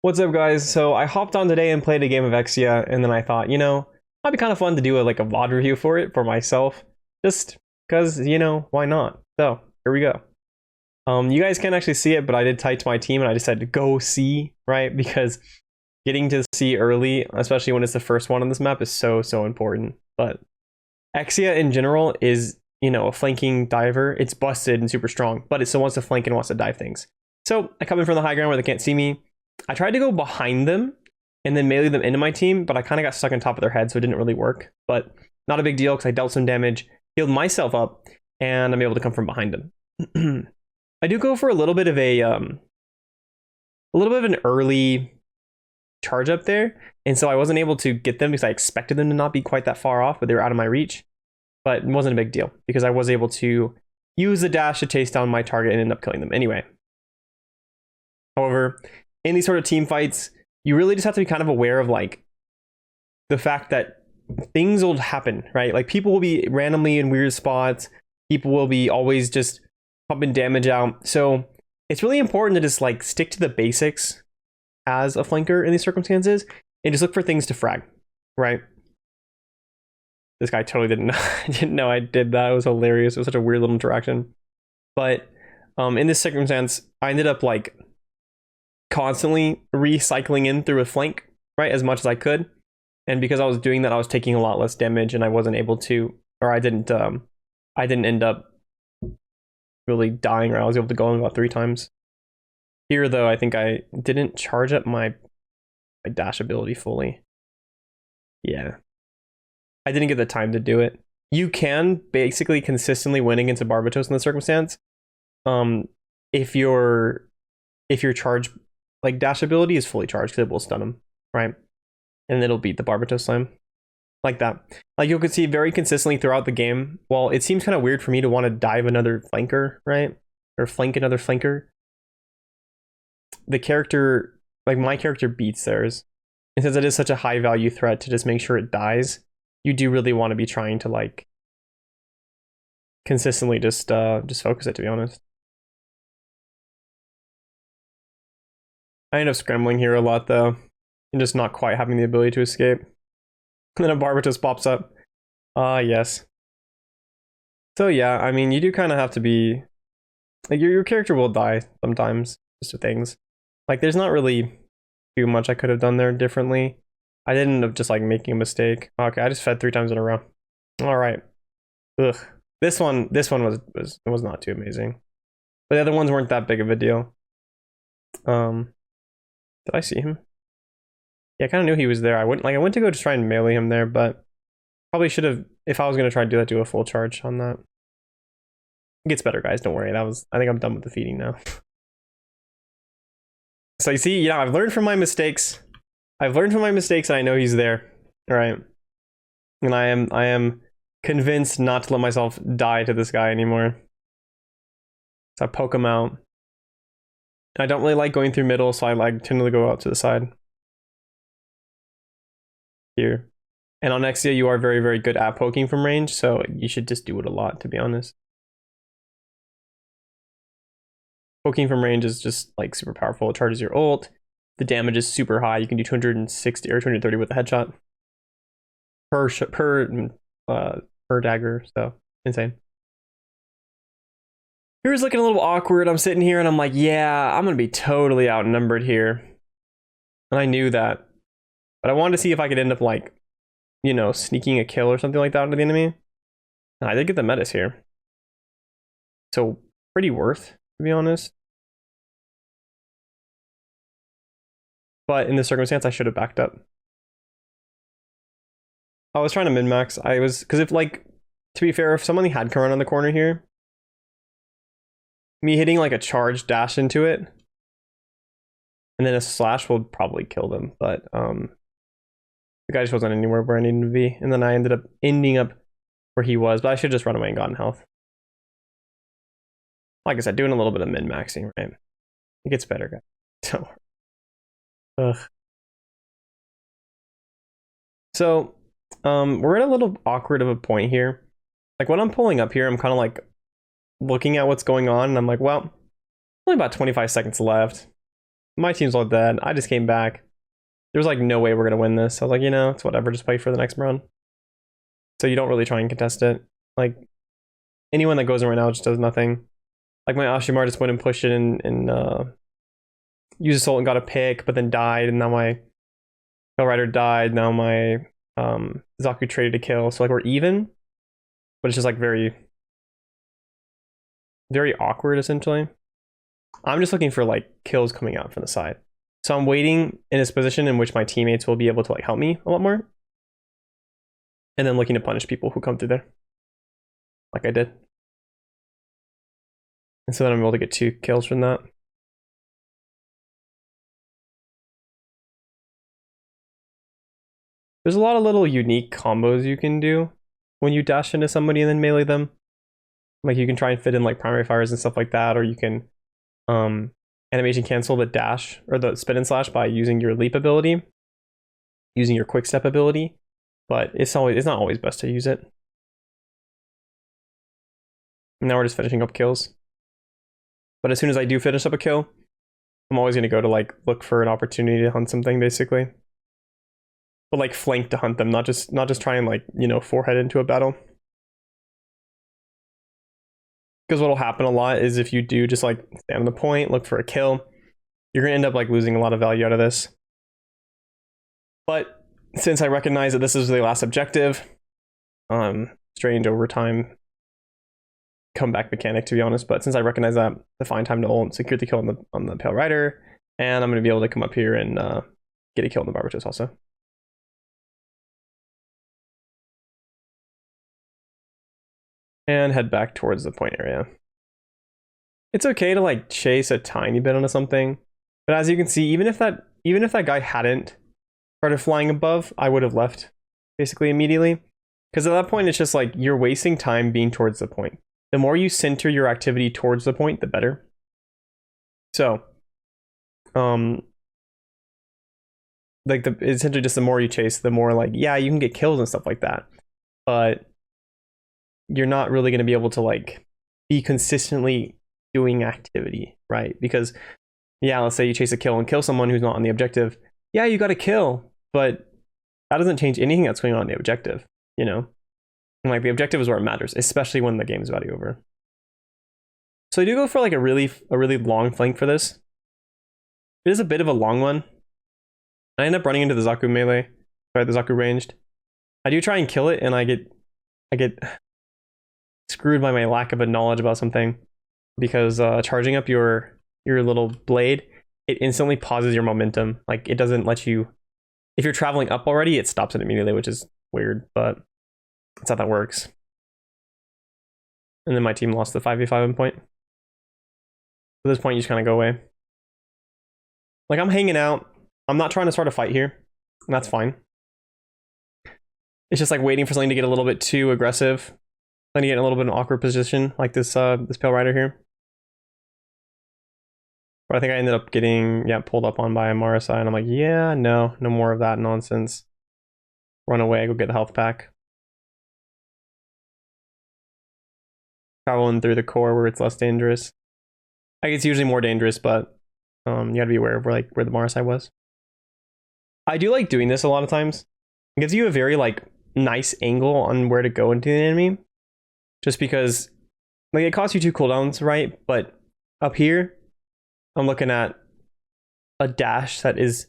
What's up, guys? So I hopped on today and played a game of EXIA, and then I thought, might be kind of fun to do like a VOD review for it for myself, just because, why not? So here we go. You guys can't actually see it, but I did type to my team and I decided to go C, right? Because getting to C early, especially when it's the first one on this map, is so important. But EXIA in general is, a flanking diver. It's busted and super strong, but it still wants to flank and wants to dive things. So I come in from the high ground where they can't see me. I tried to go behind them and then melee them into my team, but I kind of got stuck on top of their head, so it didn't really work. But not a big deal because I dealt some damage, healed myself up, and I'm able to come from behind them. I do go for a little bit of an early charge up there, and so I wasn't able to get them because I expected them to not be quite that far off, but they were out of my reach. But it wasn't a big deal because I was able to use the dash to chase down my target and end up killing them anyway. However, in these sort of team fights, you really just have to be kind of aware of like the fact that things will happen, right? Like people will be randomly in weird spots. People will be always just pumping damage out. So it's really important to just like stick to the basics as a flanker in these circumstances and just look for things to frag, right? This guy totally didn't know I did that. It was hilarious. It was such a weird little interaction. But in this circumstance, I ended up like constantly recycling in through a flank, right, as much as I could. And because I was doing that, I was taking a lot less damage, and I wasn't able to, or I didn't end up really dying, or I was able to go in about 3 times. Here, though, I think I didn't charge up my dash ability fully. Yeah. I didn't get the time to do it. You can basically consistently win against a Barbatos in this circumstance. If your charge like dash ability is fully charged, because it will stun him, right? And it'll beat the Barbatos slam. Like that. Like you can see very consistently throughout the game, while it seems kind of weird for me to want to dive another flanker, right? Or flank another flanker. The character, like my character beats theirs. And since it is such a high value threat to just make sure it dies, you do really want to be trying to like consistently just focus it, to be honest. I end up scrambling here a lot though, and just not quite having the ability to escape. And then a Barbatos pops up. Yes. So yeah, I mean, you do kind of have to be like your character will die sometimes just to things. Like there's not really too much I could have done there differently. I didn't end up just like making a mistake. Okay, I just fed 3 times in a row. All right. Ugh. This one was not too amazing. But the other ones weren't that big of a deal. Did I see him? Yeah, I kind of knew he was there. I went to go just try and melee him there, but probably should have, if I was going to try to do that, do a full charge on that. It gets better, guys. Don't worry. I think I'm done with the feeding now. So you see, I've learned from my mistakes. And I know he's there. All right. And I am convinced not to let myself die to this guy anymore. So I poke him out. I don't really like going through middle, so I tend to go out to the side. Here. And on EXIA, you are very, very good at poking from range, so you should just do it a lot, to be honest. Poking from range is just like super powerful. It charges your ult. The damage is super high. You can do 260 or 230 with a headshot per dagger, so insane. Here's looking a little awkward. I'm sitting here and I'm like, yeah, I'm gonna be totally outnumbered here. And I knew that. But I wanted to see if I could end up like, sneaking a kill or something like that into the enemy. And I did get the metas here. So pretty worth, to be honest. But in this circumstance, I should have backed up. I was trying to min-max. Because if like, to be fair, if somebody had come around on the corner here, me hitting like a charge dash into it and then a slash will probably kill them, but the guy just wasn't anywhere where I needed to be, and then I ended up ending up where he was, but I should have just run away and gotten health. Like I said, doing a little bit of min-maxing, right? It gets better, guys. Don't worry. Ugh. So we're at a little awkward of a point here. Like when I'm pulling up here, I'm kind of like looking at what's going on, and I'm like, well, only about 25 seconds left. My team's all dead. I just came back. There's like no way we're gonna win this. I was like, you know, it's whatever. Just play for the next round. So you don't really try and contest it. Like anyone that goes in right now just does nothing. Like my Ashimar just went and pushed it and used Assault and got a pick, but then died, and now my Pale Rider died. Now my Zaku traded a kill. So like we're even, but it's just like very, very awkward essentially. I'm just looking for like kills coming out from the side. So I'm waiting in this position in which my teammates will be able to like help me a lot more. And then looking to punish people who come through there. Like I did. And so then I'm able to get 2 kills from that. There's a lot of little unique combos you can do when you dash into somebody and then melee them. Like you can try and fit in like primary fires and stuff like that, or you can animation cancel the dash or the spin and slash by using your leap ability, using your quick step ability, but it's not always best to use it. And now we're just finishing up kills. But as soon as I do finish up a kill, I'm always going to go to like look for an opportunity to hunt something basically. But like flank to hunt them, not just try and like, you know, forehead into a battle. Because what'll happen a lot is if you do just like stand on the point, look for a kill, you're gonna end up like losing a lot of value out of this. But since I recognize that this is the last objective, strange overtime comeback mechanic to be honest, but since I recognize that, the fine time to ult, secure the kill on the Pale Rider, and I'm gonna be able to come up here and get a kill on the Barbatos also. And head back towards the point area. It's okay to like chase a tiny bit onto something, but as you can see, even if that guy hadn't started flying above, I would have left basically immediately. Because at that point, it's just like you're wasting time being towards the point. The more you center your activity towards the point, the better. So, like essentially just the more you chase, the more like, yeah, you can get kills and stuff like that, but you're not really going to be able to like be consistently doing activity, right? Because yeah, let's say you chase a kill and kill someone who's not on the objective. Yeah, you got a kill, but that doesn't change anything that's going on in the objective, you know? And like the objective is where it matters, especially when the game's about to be over. So I do go for like a really long flank for this. It is a bit of a long one. I end up running into the Zaku melee, sorry, the Zaku ranged. I do try and kill it, and I get screwed by my lack of a knowledge about something, because charging up your little blade, it instantly pauses your momentum. Like it doesn't let you, if you're traveling up already, it stops it immediately, which is weird, but that's how that works. And then my team lost the 5v5 in point. At this point, you just kind of go away. Like I'm hanging out. I'm not trying to start a fight here, and that's fine. It's just like waiting for something to get a little bit too aggressive. Then you get in a little bit of an awkward position, like this this Pale Rider here. But I think I ended up getting pulled up on by a Marasai, and I'm like, yeah, no more of that nonsense. Run away, go get the health pack. Traveling through the core where it's less dangerous. Like it's usually more dangerous, but you gotta be aware of where the Marasai was. I do like doing this a lot of times. It gives you a very like nice angle on where to go into the enemy. Just because like it costs you 2 cooldowns, right? But up here, I'm looking at a dash that is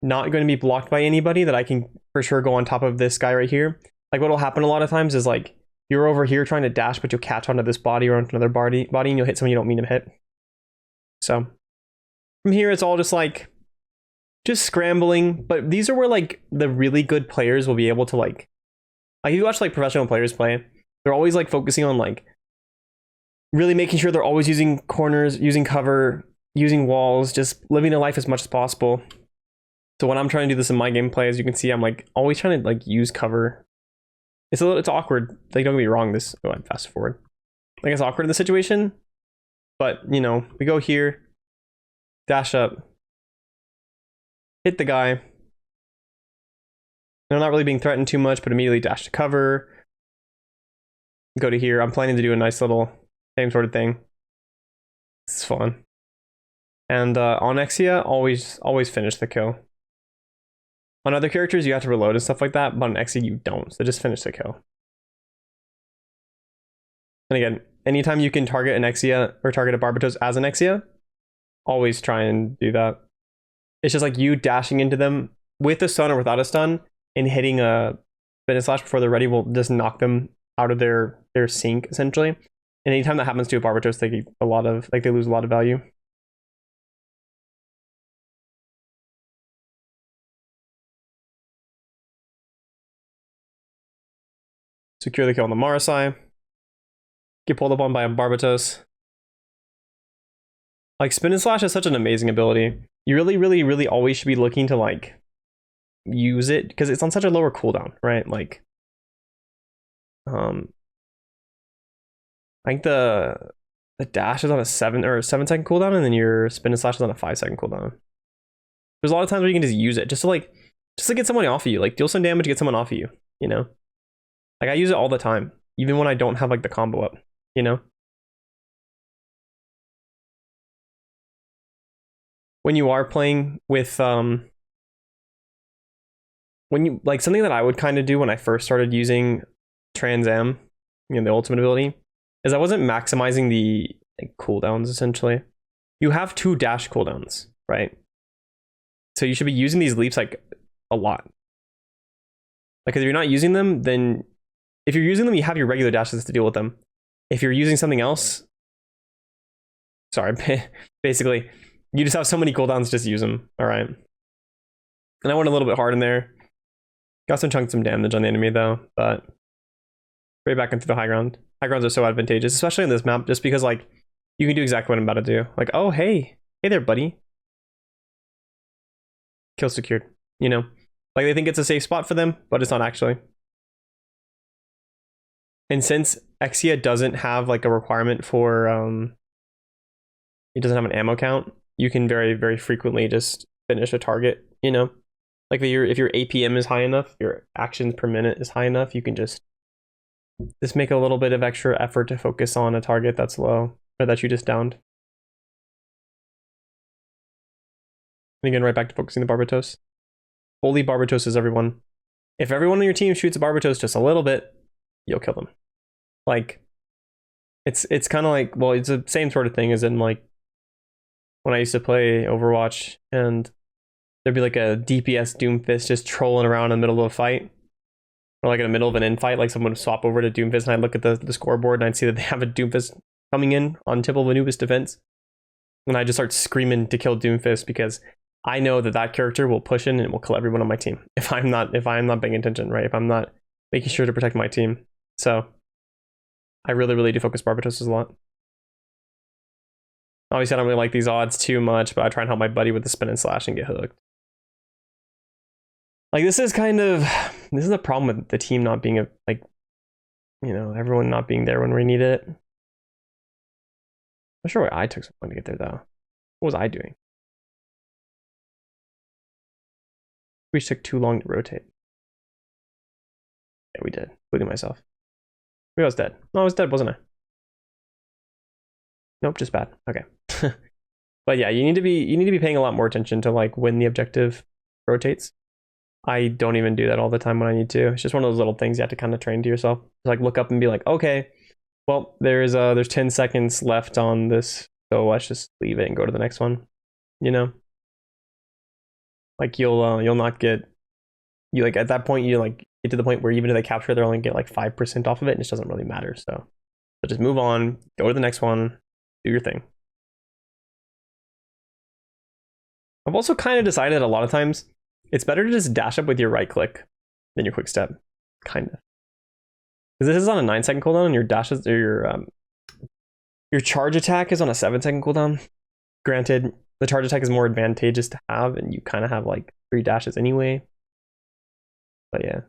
not going to be blocked by anybody, that I can for sure go on top of this guy right here. Like what will happen a lot of times is like you're over here trying to dash, but you'll catch onto this body or onto another body and you'll hit someone you don't mean to hit. So from here, it's all just like scrambling. But these are where like the really good players will be able to like if you watch like professional players play, they're always like focusing on like really making sure they're always using corners, using cover, using walls, just living their life as much as possible. So when I'm trying to do this in my gameplay, as you can see, I'm like always trying to like use cover. It's awkward. Like don't get me wrong, I'm fast forward. Like it's awkward in the situation, but you know, we go here, dash up, hit the guy. I'm not really being threatened too much, but immediately dash to cover. Go to here. I'm planning to do a nice little same sort of thing. This is fun. And on EXIA, always finish the kill. On other characters, you have to reload and stuff like that, but on EXIA, you don't. So just finish the kill. And again, anytime you can target an EXIA or target a Barbatos as an EXIA, always try and do that. It's just like you dashing into them with a stun or without a stun and hitting a spin and slash before they're ready will just knock them out of their sync, essentially. And anytime that happens to a Barbatos, they get a lot of, like, they lose a lot of value. Secure the kill on the Marasai. Get pulled up on by a Barbatos. Like, spin and slash is such an amazing ability. You really always should be looking to, like, use it because it's on such a lower cooldown, right? Like, I think the dash is on a 7-second cooldown, and then your spin and slash is on a 5-second cooldown. There's a lot of times where you can just use it just to get someone off of you, like deal some damage, get someone off of you, you know? Like, I use it all the time, even when I don't have like the combo up, you know? When you are playing with when you like, something that I would kind of do when I first started using Trans Am, you know, the ultimate ability, is I wasn't maximizing the like cooldowns. Essentially, you have 2 dash cooldowns, right? So you should be using these leaps like a lot. Like, if you're not using them, then if you're using them, you have your regular dashes to deal with them. If you're using something else, sorry, basically, you just have so many cooldowns, just use them. All right. And I went a little bit hard in there. Got some damage on the enemy though, but right back into the high ground. High grounds are so advantageous, especially on this map, just because like you can do exactly what I'm about to do. Like, oh hey there, buddy. Kill secured. You know, like they think it's a safe spot for them, but it's not actually. And since EXIA doesn't have like a requirement for it doesn't have an ammo count, you can very frequently just finish a target, you know? Like if your APM is high enough, your actions per minute is high enough, you can just make a little bit of extra effort to focus on a target that's low or that you just downed. And again, right back to focusing the Barbatos. Holy Barbatoses, everyone. If everyone on your team shoots a Barbatos just a little bit, you'll kill them. Like, it's kind of like, well, it's the same sort of thing as in like when I used to play Overwatch and there'd be like a DPS Doomfist just trolling around in the middle of a fight. Or like in the middle of an infight, like someone would swap over to Doomfist and I'd look at the scoreboard and I'd see that they have a Doomfist coming in on tip of Anubis defense. And I just start screaming to kill Doomfist because I know that character will push in and it will kill everyone on my team. If I'm not paying attention, right? If I'm not making sure to protect my team. So I really do focus Barbatoses a lot. Obviously, I don't really like these odds too much, but I try and help my buddy with the spin and slash and get hooked. Like, this is a problem with the team not being like, you know, everyone not being there when we need it. I'm not sure why I took so long to get there though. What was I doing? We took too long to rotate. Yeah, we did, including myself. Maybe I was dead. No, I was dead, wasn't I? Nope, just bad. Okay. But yeah, you need to be paying a lot more attention to like when the objective rotates. I don't even do that all the time when I need to. It's just one of those little things you have to kind of train to yourself. Just like look up and be like, okay, well, there's 10 seconds left on this, so let's just leave it and go to the next one. You know, like you'll not get, you like at that point you like get to the point where even if they capture, they'll only get like 5% off of it, and it just doesn't really matter. So just move on, go to the next one, do your thing. I've also kind of decided a lot of times it's better to just dash up with your right click than your quick step, kind of. Because this is on a 9-second cooldown, and your dashes or your charge attack is on a 7-second cooldown. Granted, the charge attack is more advantageous to have, and you kind of have like 3 dashes anyway. But yeah.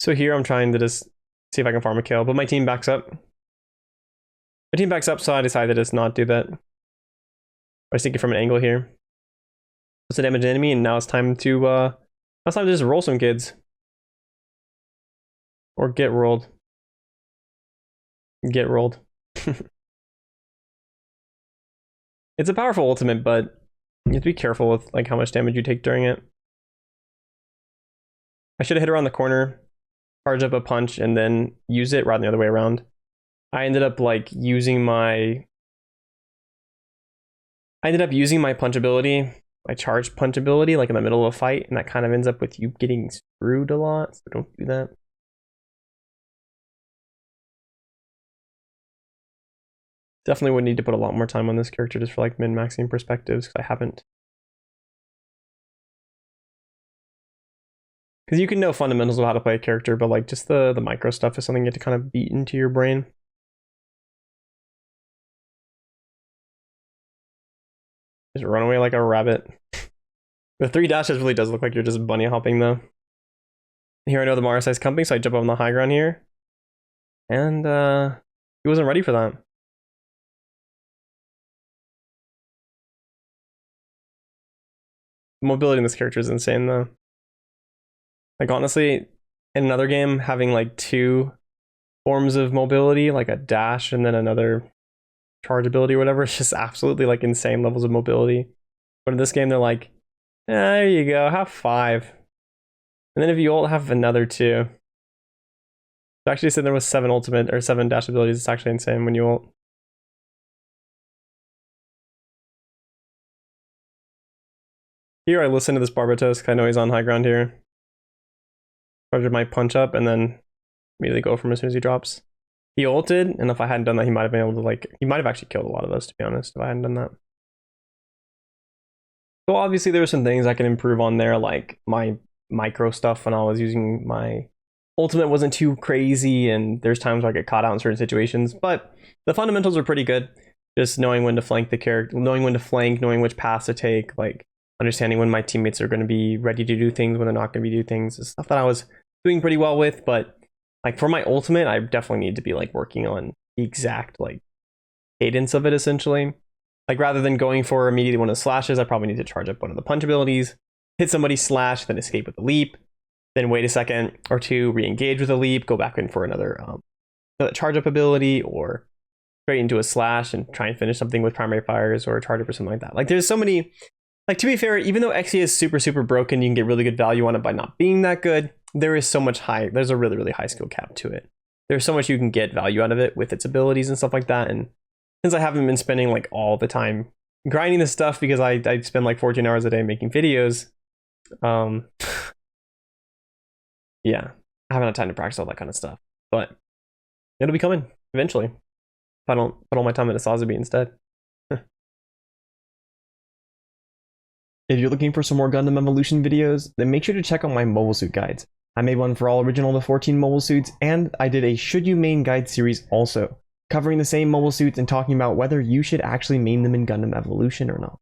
So here I'm trying to just see if I can farm a kill, but my team backs up. My team backs up, so I decided to just not do that. I was thinking from an angle here. What's the damage enemy? And now it's time to just roll some kids. Or get rolled. Get rolled. It's a powerful ultimate, but you have to be careful with like how much damage you take during it. I should have hit around the corner, charge up a punch, and then use it rather than the other way around. I ended up like using my punch ability, my charged punch ability, like in the middle of a fight, and that kind of ends up with you getting screwed a lot, so don't do that. Definitely would need to put a lot more time on this character just for like min-maxing perspectives, because I haven't. Because you can know fundamentals of how to play a character, but like just the micro stuff is something you have to kind of beat into your brain. Just run away like a rabbit. The 3 dashes really does look like you're just bunny hopping though. Here I know the Marasai's coming, so I jump up on the high ground here. And he wasn't ready for that. Mobility in this character is insane though. Like honestly, in another game, having like 2 forms of mobility, like a dash and then another charge ability or whatever, it's just absolutely like insane levels of mobility. But in this game, they're like, there you go, have 5. And then if you ult, have another 2. So actually said there was 7 ultimate or 7 dash abilities. It's actually insane when you ult. Here I listen to this Barbatos because I know he's on high ground here. Charge my punch up and then immediately go from as soon as he drops. He ulted, and if I hadn't done that, he might have been able to like, he might have actually killed a lot of us, to be honest, if I hadn't done that. So obviously there were some things I can improve on there, like my micro stuff when I was using my ultimate wasn't too crazy, and there's times where I get caught out in certain situations, but the fundamentals are pretty good. Just knowing when to flank the character, knowing when to flank, knowing which paths to take, like understanding when my teammates are going to be ready to do things, when they're not going to be do things, is stuff that I was doing pretty well with. But like for my ultimate, I definitely need to be like working on the exact like cadence of it essentially. Like rather than going for immediately one of the slashes, I probably need to charge up one of the punch abilities, hit somebody slash, then escape with a leap, then wait a second or 2, re-engage with a leap, go back in for another charge up ability, or straight into a slash and try and finish something with primary fires or a charge up or something like that. Like there's so many, like to be fair, even though EXIA is super broken, you can get really good value on it by not being that good. There is so much there's a really high skill cap to it. There's so much you can get value out of it with its abilities and stuff like that. And since I haven't been spending like all the time grinding this stuff because I spend like 14 hours a day making videos, yeah, I haven't had time to practice all that kind of stuff. But it'll be coming eventually if I don't put all my time into Sazabi instead. If you're looking for some more Gundam Evolution videos, then make sure to check out my mobile suit guides. I made one for all original to 14 mobile suits, and I did a Should You Main Guide series also, covering the same mobile suits and talking about whether you should actually main them in Gundam Evolution or not.